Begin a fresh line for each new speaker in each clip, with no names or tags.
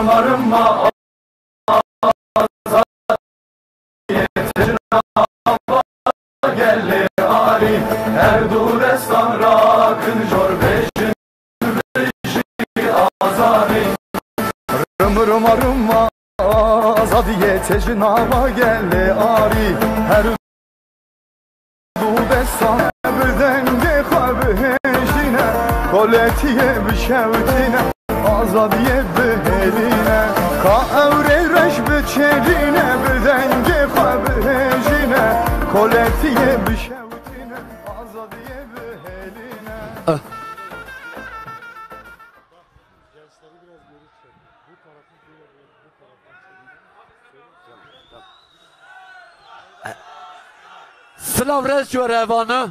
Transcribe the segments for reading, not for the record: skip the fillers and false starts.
arınma gelli ari her durestan rakın jor beşin beşi azari rım arınma azadiye tecnava gelli ari her durestan denge kabheşine koletiye bişevtine azadiye beheline ka evre reş beçerine denge kabheşine koletiye bişevtine azadiye beheline.
Gençleri biraz geri çek. Bu tarafı böyle bu taraftan.
Slav rez görevanı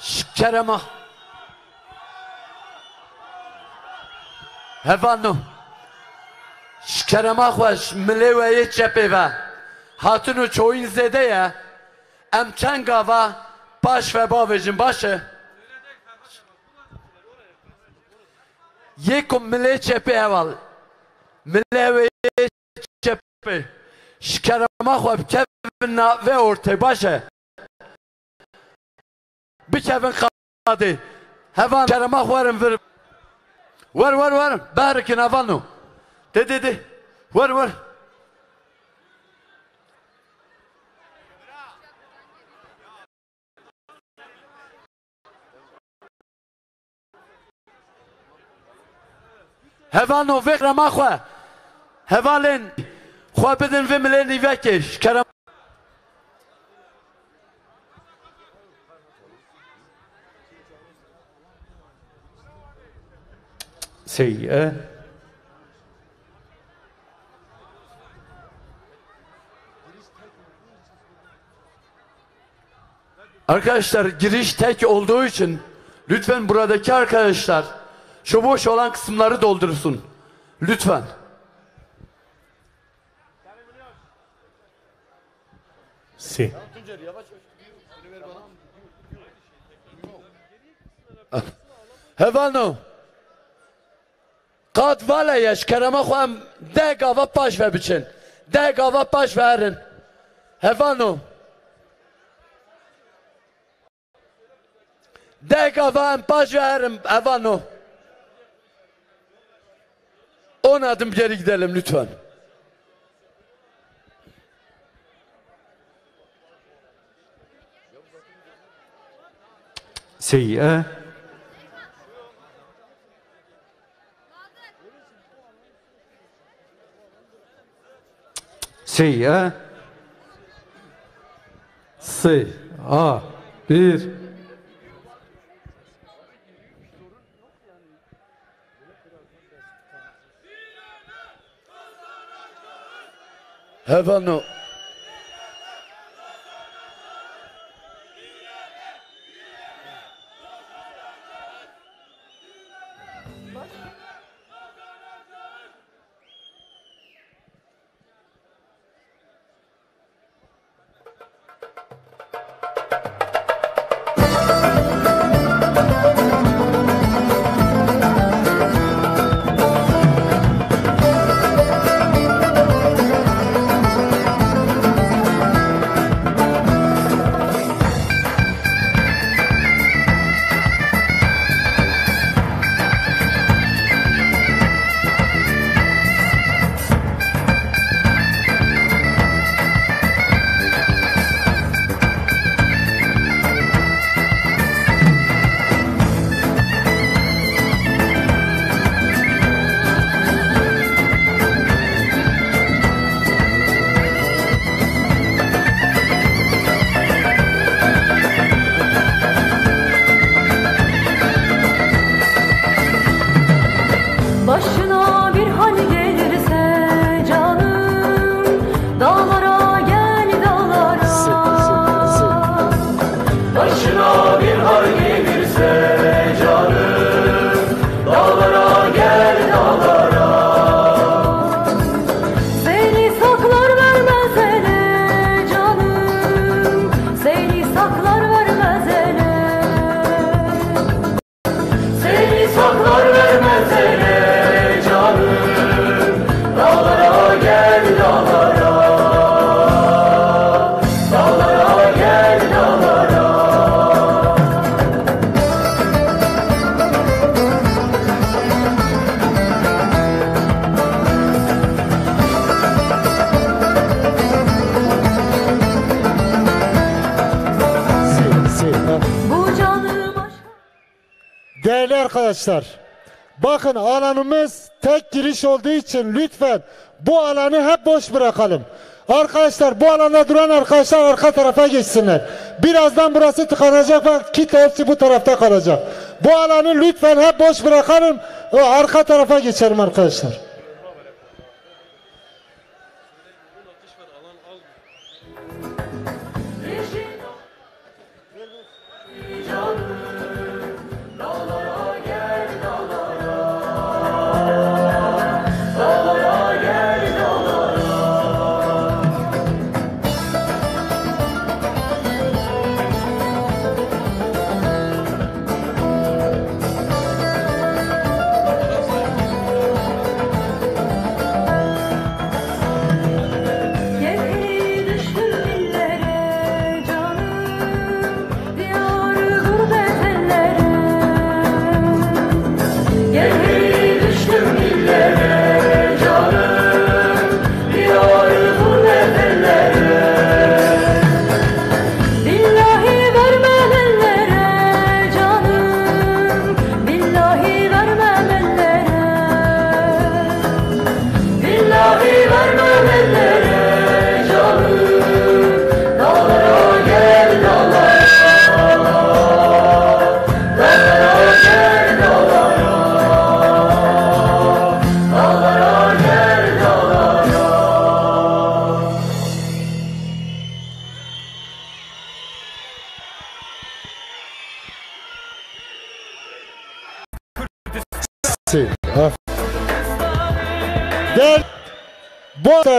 Şkerema Hevanı Şkerema xoş mileweye çepeve hatunu çoğun zede ya em çen gava baş ve bavecin başı yekum mile çepe eval mileweye çepe Şkerema xoş kevin ve orta başı bir kevin kadı hevan Şkerema xoşum ver Var barikin avanu de var Hevano vekra maxwa Hevalen Xwa bidin ve mileni vekiş Kerem Seyye Arkadaşlar giriş tek olduğu için lütfen buradaki arkadaşlar şu boş olan kısımları doldursun. Lütfen.
Si.
Hevano Qad vala yaş kerema xuam de gava paş ve biçin. De gava paş verin. Hevano De gava paş verin Hevano 10 adım geri gidelim lütfen.
Seyye Seyye
Si. A. Bir.
Hevano
Değerli arkadaşlar, bakın alanımız tek giriş olduğu için lütfen bu alanı hep boş bırakalım. Arkadaşlar bu alanda duran arkadaşlar arka tarafa geçsinler. Birazdan burası tıkanacak, bak kitle hepsi bu tarafta kalacak. Bu alanı lütfen hep boş bırakalım, arka tarafa geçelim arkadaşlar.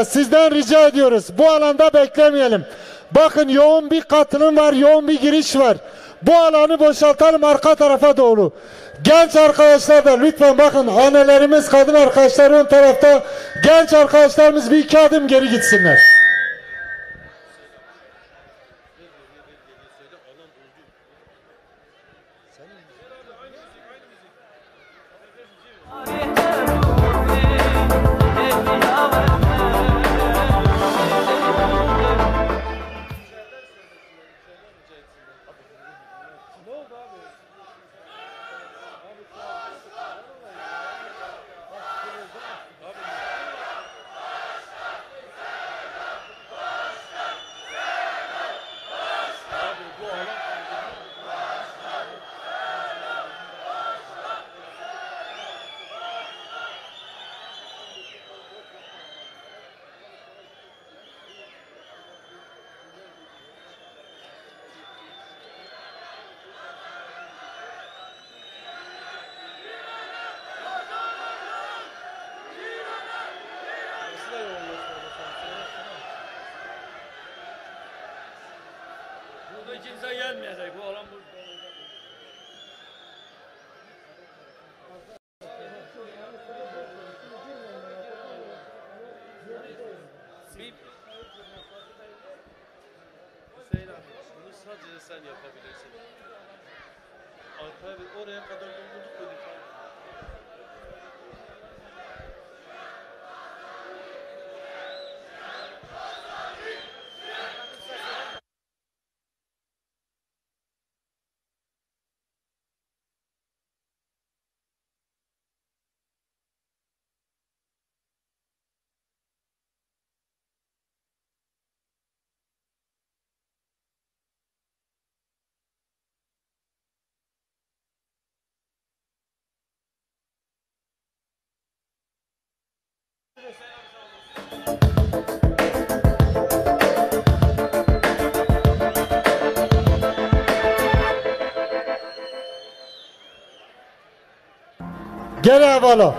Sizden rica ediyoruz. Bu alanda beklemeyelim. Bakın yoğun bir katılım var, yoğun bir giriş var. Bu alanı boşaltalım arka tarafa doğru. Genç arkadaşlar da lütfen bakın annelerimiz, kadın arkadaşlar ön tarafta. Genç arkadaşlarımız bir iki adım geri gitsinler.
Burada kimse gelmeyecek. Bu alan burada.
Hüseyin abi, bunu sadece sen yapabilirsin. Arkaya oraya kadar doldurduk mu lütfen?
Gel evvela.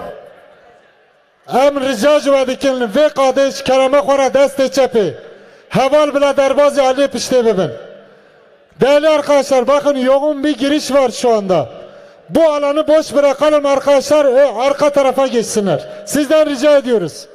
Em rica dikin ve kardeş kereme kora deste çepi. Heval bile derbazı Ali pişti bibin. Değerli arkadaşlar bakın yoğun bir giriş var şu anda. Bu alanı boş bırakalım arkadaşlar, arka tarafa geçsinler. Sizden rica ediyoruz.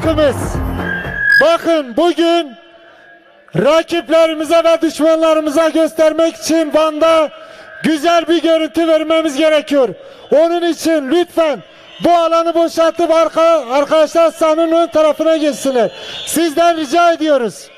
halkımız, bakın bugün rakiplerimize ve düşmanlarımıza göstermek için Van'da güzel bir görüntü vermemiz gerekiyor. Onun için lütfen bu alanı boşaltıp arkadaşlar sahanın ön tarafına geçsinler. Sizden rica ediyoruz.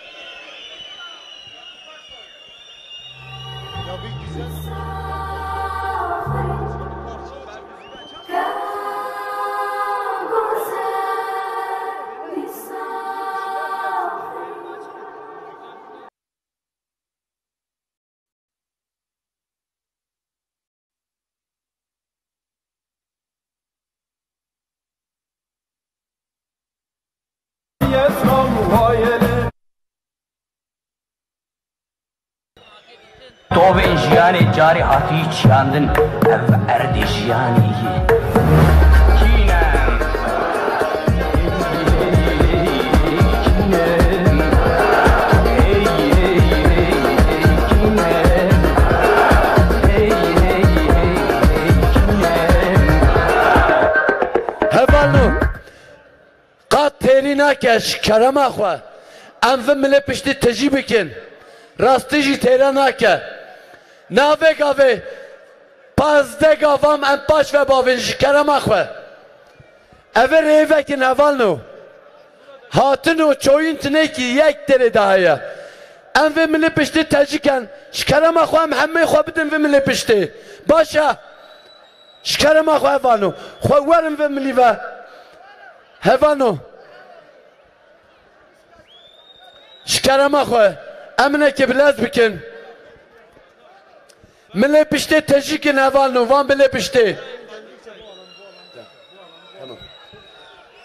تو به جیان جاری حتی چیاندن او ارد جیانی
هفالو قد تیری نکش کرم اخوه انفم ملی پشتی تجی بکن راستی جی تیره نکه ناوه گاوه پازده گاوام ام پاش و باوینش کرم اخوه اوه ریوه کن هفالو هاتنو چوین تنه کی یک تیره دهایه انفم ملی پشتی تجی کن شکرم اخوه هم همه خواه بدن و ملی پشتی باشه شکرم اخوه هفالو خواه ورم و ملی و هفالو شکرم اخوه امنه که بلز بکن ملی پشتی تجی کن هفالو وان ملی پشتی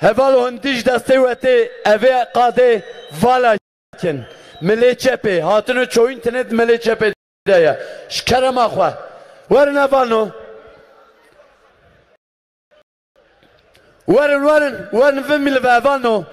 هفالو هندیش دسته وقتی اوه قاده والا کن ملی چپی هاتنو چوین تند ملی چپی دیا شکرم اخوه ورن هفالو ورن فمي لفافانو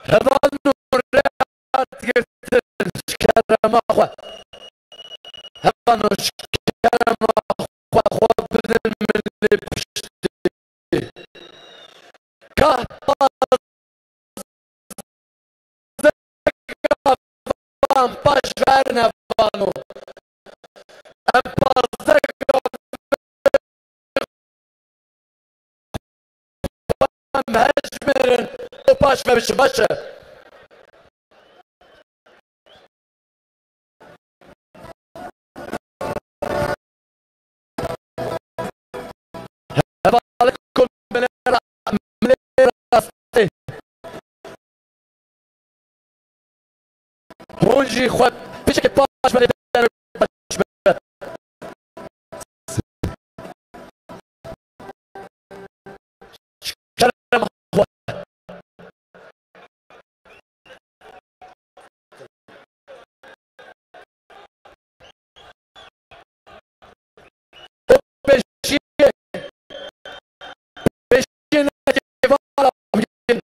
Hevan nuriyat girtin şkerema xwe. Hevan o şkerema xwe bidin milli pişti. Kah bazı baş verine vanu. Em bazı mecmerin o baş vermiş başı. Hevalıkum rastı. Honji xwe pişek baş verine baş verine. Şkerema xwe. Beşiye ne var bugün?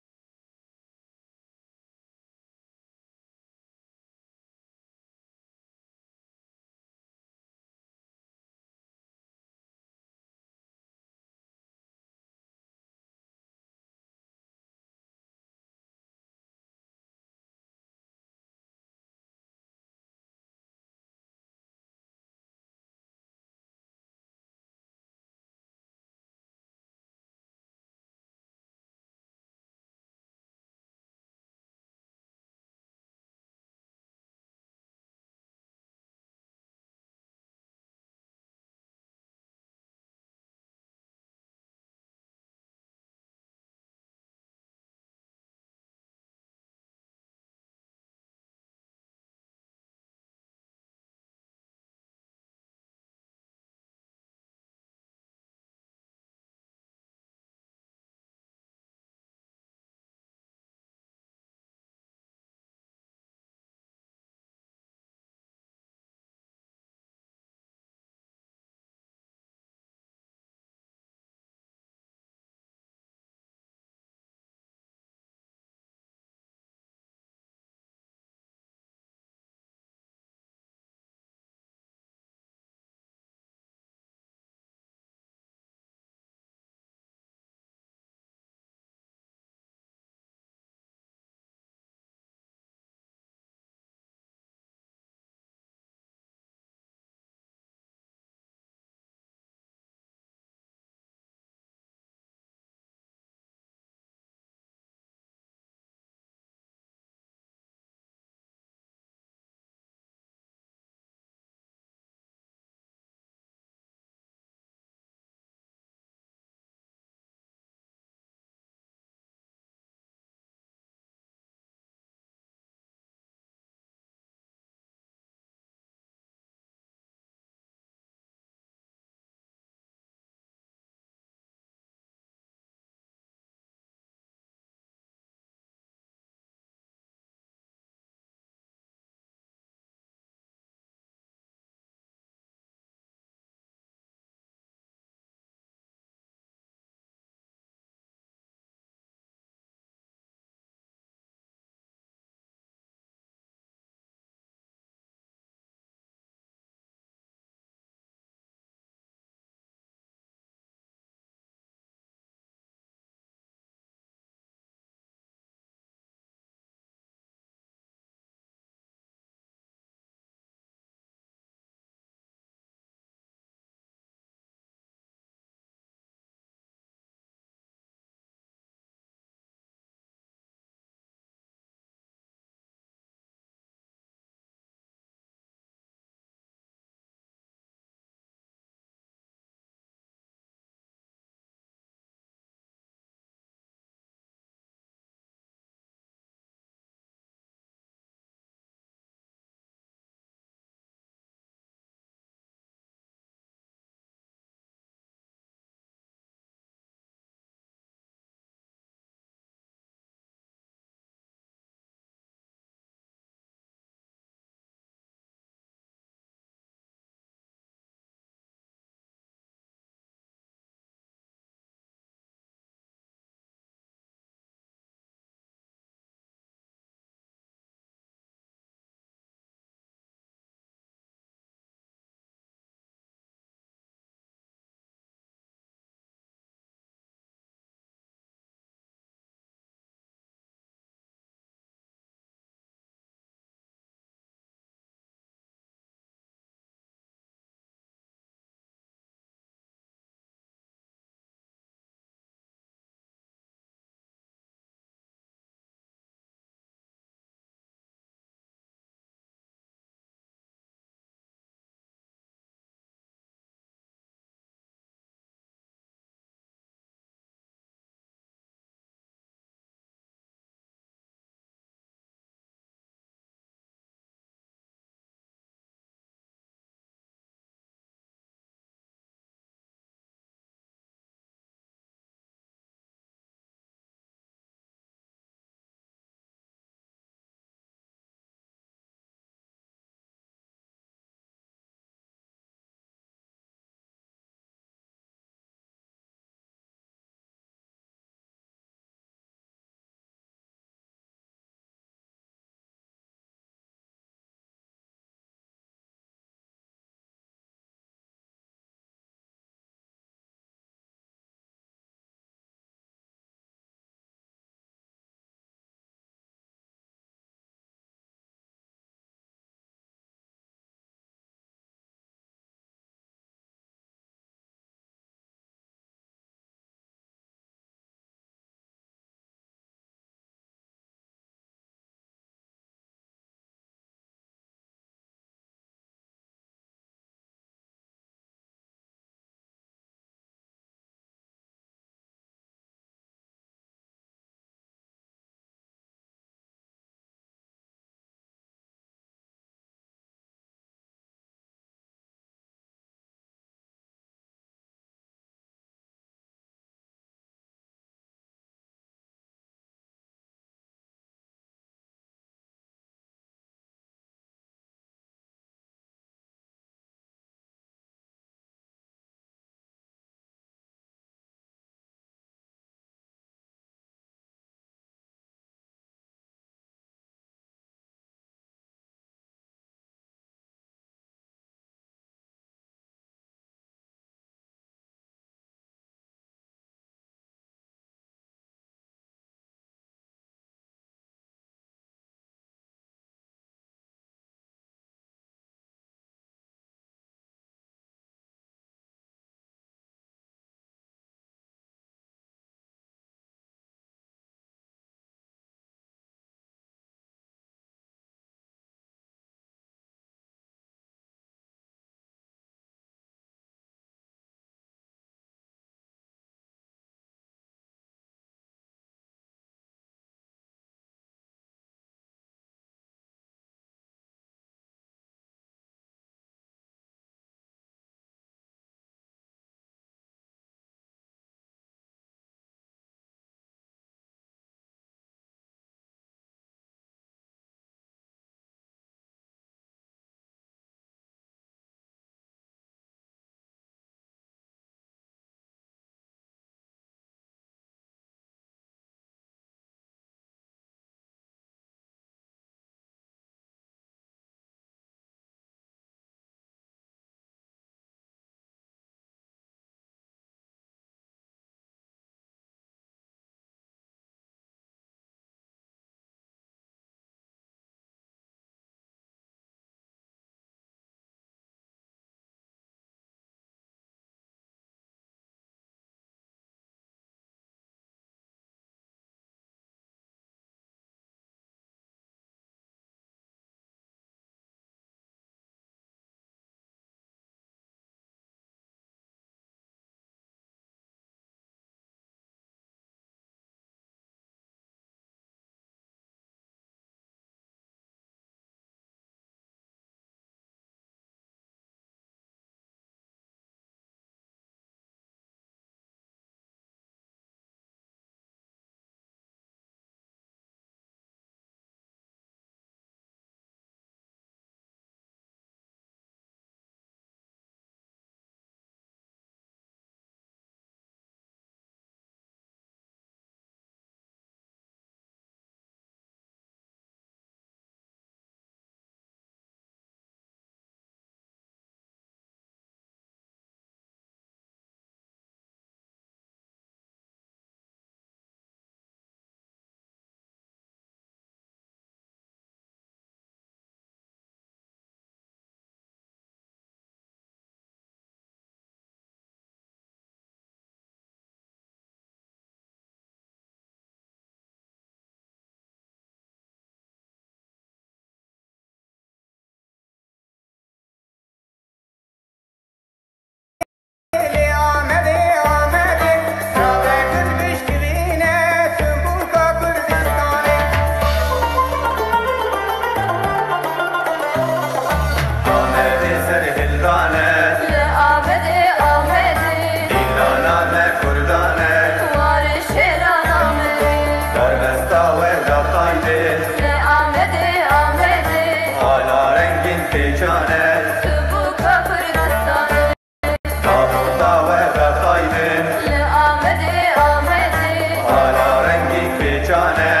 canı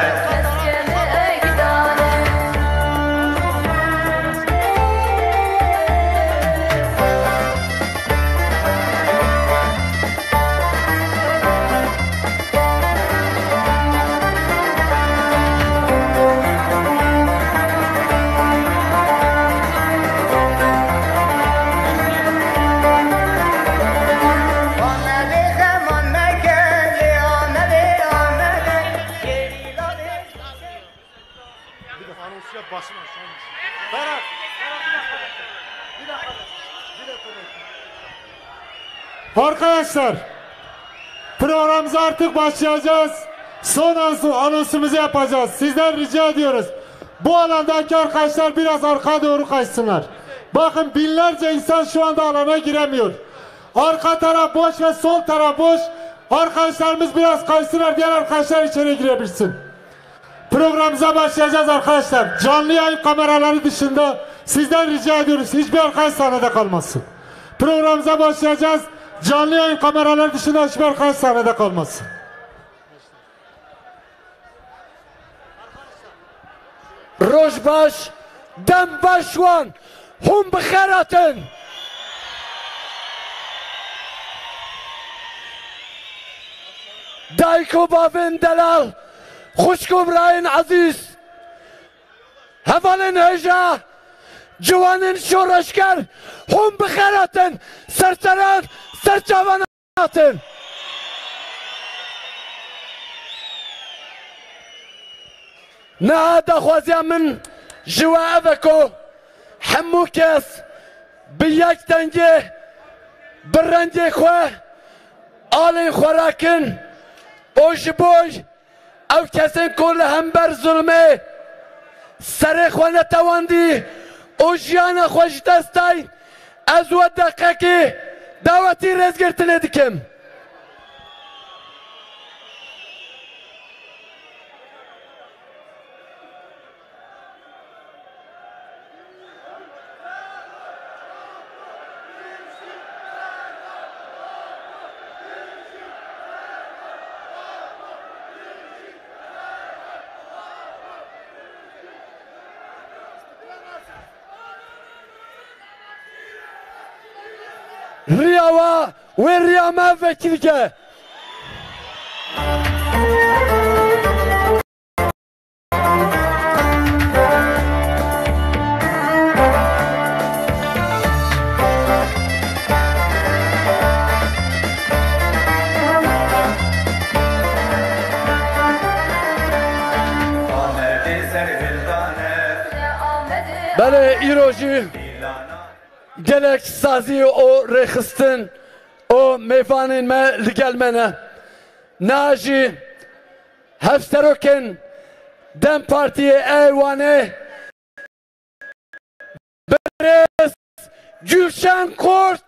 Basın aşağı insin.
Berat. Arkadaşlar, programımıza artık başlayacağız. Son anonsumuzu yapacağız. Sizden rica ediyoruz. Bu alandaki arkadaşlar biraz arkaya doğru kaçsınlar. Bakın binlerce insan şu anda alana giremiyor. Arka taraf boş ve sol taraf boş. Arkadaşlarımız biraz kaçsınlar, diğer arkadaşlar içeri girebilsin. Programımıza başlayacağız arkadaşlar. Canlı yayın kameraları dışında sizden rica ediyoruz. Hiçbir arkadaş sahnede kalmasın. Programımıza başlayacağız. Canlı yayın kameraları dışında hiçbir arkadaş sahnede kalmasın.
Rojbaş, Dembaşwan, hum bixeratın. Dayko bavin delal, خوشگوبراین عزیز هوالن هجا جوانن شورشگر هم بخیراتن سرسران سرچواناتن نه دخوازی من جوابکو حمو کس بیک تنگه برنجه خواه آلین خوراکن اوش بوش او کسی کل هم بر ظلمه سر خوانه تواندی او جیان خوش دستای از و دقیقی دعوتی رزگرتنه دکم رياوا والريا ما فكرك بله ایروژی gelek sazı o rexistin o meyvanın me ligelmene naji hafteroken Dem Partiye eyvane Beres Gülşen Kurt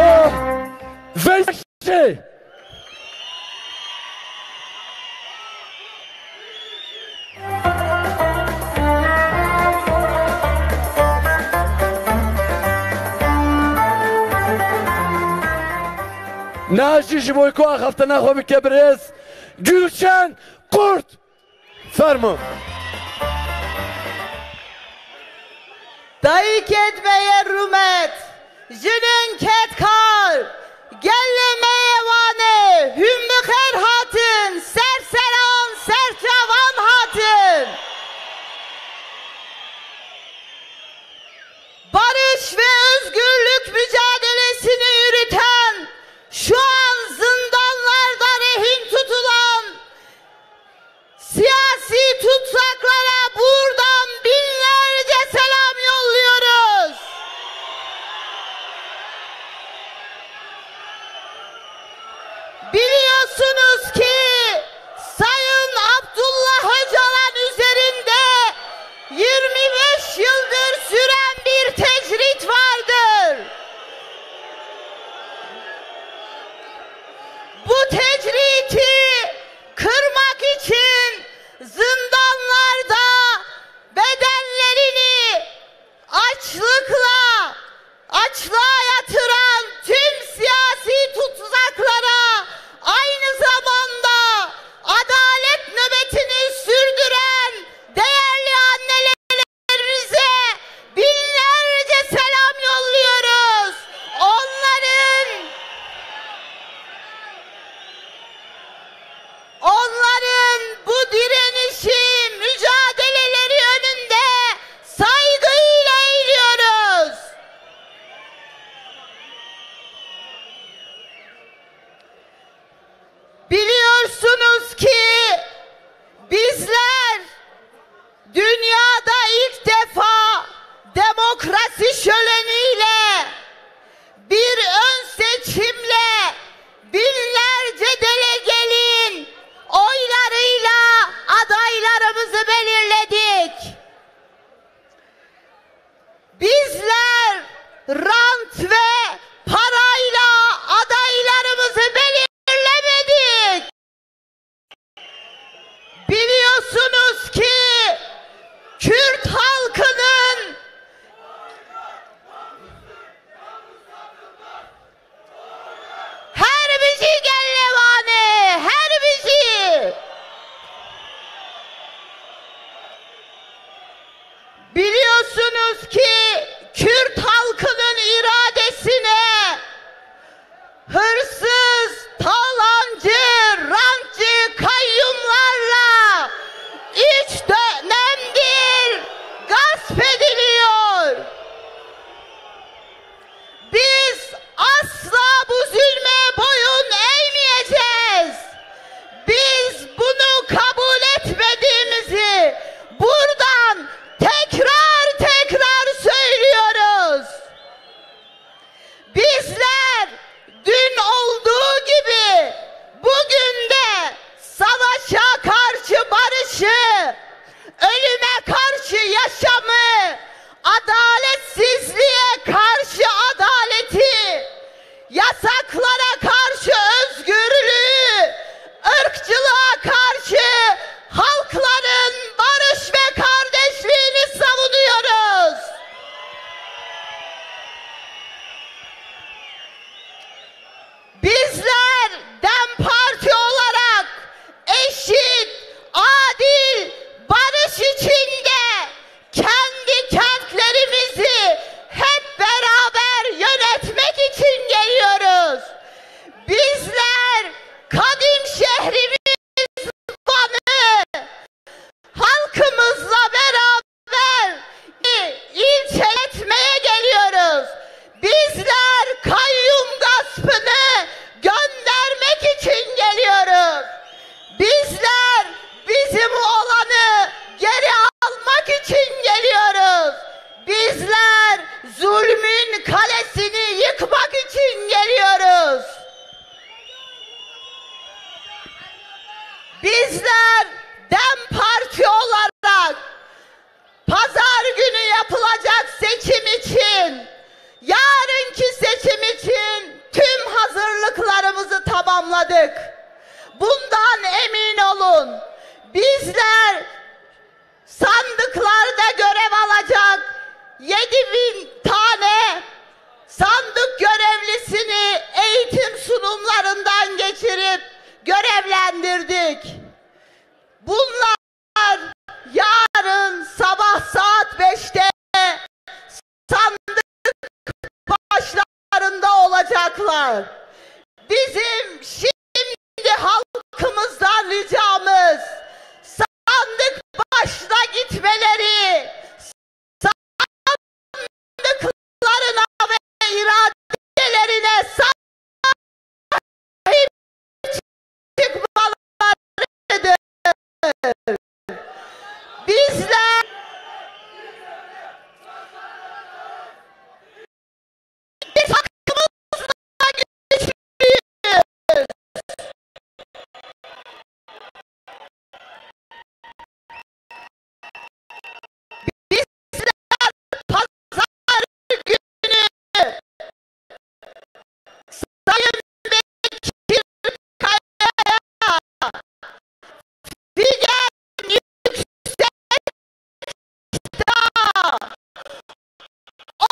o Veşe ناجی جبوی کو خفتنا خو بکبرز گلشن قرد فرمو
دایی کت بیر رومت جنین کت کار گله میوانه هم بخیر هاتن سر سران سر جوان هاتن barış ve özgürlük mücadelesini yürüten şu an zindanlarda rehin tutulan siyasi tutsaklara buradan binlerce selam yolluyoruz. Biliyorsunuz ki Sayın Abdullah Öcalan üzerinde 25 yıldır süren bir tecrit vardır. rant ve parayla adaylarımızı belirlemedik. Biliyorsunuz ki Kürt halkının her bizi gellevane, her bizi. Biliyorsunuz ki Kürt halkının iradesine hırsız, talancı, rantçı kayyumlarla 3 dönemdir gasp ediliyor. Biz asla bu zulme boyun eğmeyeceğiz. Biz bunu kabul etmediğimizi buradan tekrar söylüyoruz. Bizler dün olduğu gibi bugün de savaşa karşı barışı, ölüme karşı yaşamı, adaletsizliğe karşı adaleti, yasaklara karşı özgürlüğü, ırkçılığa karşı halkların barış ve kardeşliğini savunuyoruz. Bizler DEM Parti olarak eşit, adil, barış içinde kendi kentlerimizi hep beraber yönetmek için geliyoruz. Bizler kadim şehrimiz Van'ı halkımızla beraber ilçeletmeye geliyoruz. Bizler kayyum gaspını göndermek için geliyoruz. Bizler bizim olanı geri almak için geliyoruz. Bizler zulmün kalesini yıkmak için geliyoruz. Bizler DEM Parti olarak pazar günü yapılacak seçim için, yarınki seçim için tüm hazırlıklarımızı tamamladık. Bundan emin olun. Bizler sandıklarda görev alacak 7.000 tane sandık görevlisini eğitim sunumlarından geçirip görevlendirdik. Bunlar yarın sabah saat 5'te sandık başlarında olacaklar. Bizim şimdi halkımızdan ricamız sandık başına gitmeleri, sandıklarına ve iradelerine sahip çıkmalarıdır. Bizler takımımızla güçlüyüz. Bizler pazar günü Sayın Bekir Kaya'ya Figen Yüksekdağ 14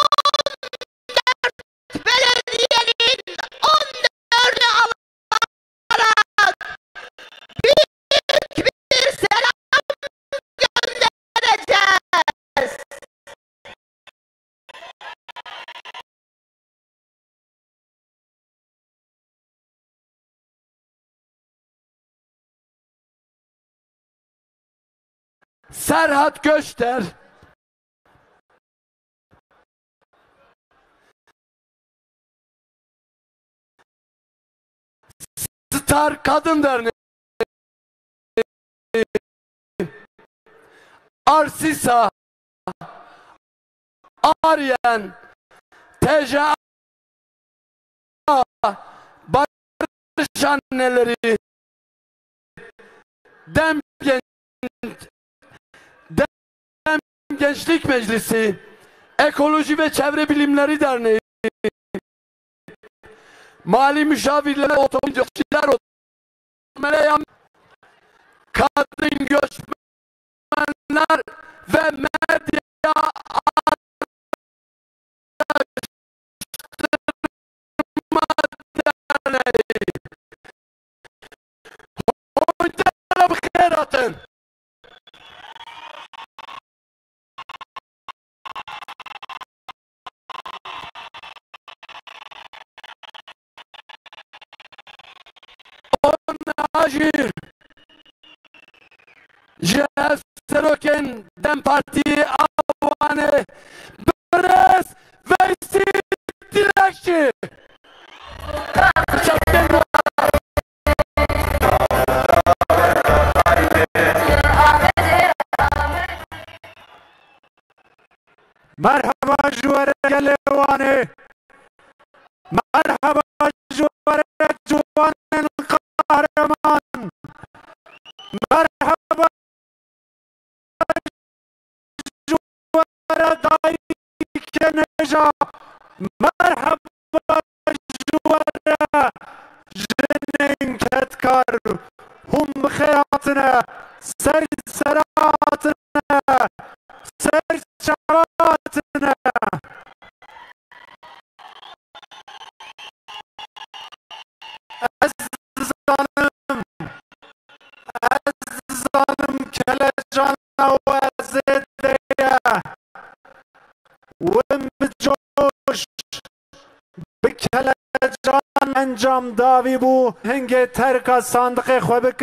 belediyenin 14'ünü alarak büyük bir selam göndereceğiz.
Serhat Göçter Star Kadın Derneği Arsisa Aryen TCA Barış Anneleri Dem Gençlik Meclisi Ekoloji ve Çevre Bilimleri Derneği, Mali Müşavirler, Otomobilciler Odası, Kadın Göçmenler ve Medya Derneği. Hoşçakalın, bıkır atın. Ajir Jeff Seroken Dem Parti Avane Beres ve Dilekçi.
Merhaba juvare gelevane. Merhaba juvare juvanen kahraman. Merhaba juvare daike neja. Merhaba juvare jenen ketkar. Hum khayatına ser seratına ser çaratına. Azanım kelejana ve zedeye ve mcoş bir kelejan encam davi bu henge terka sandık xwe bikin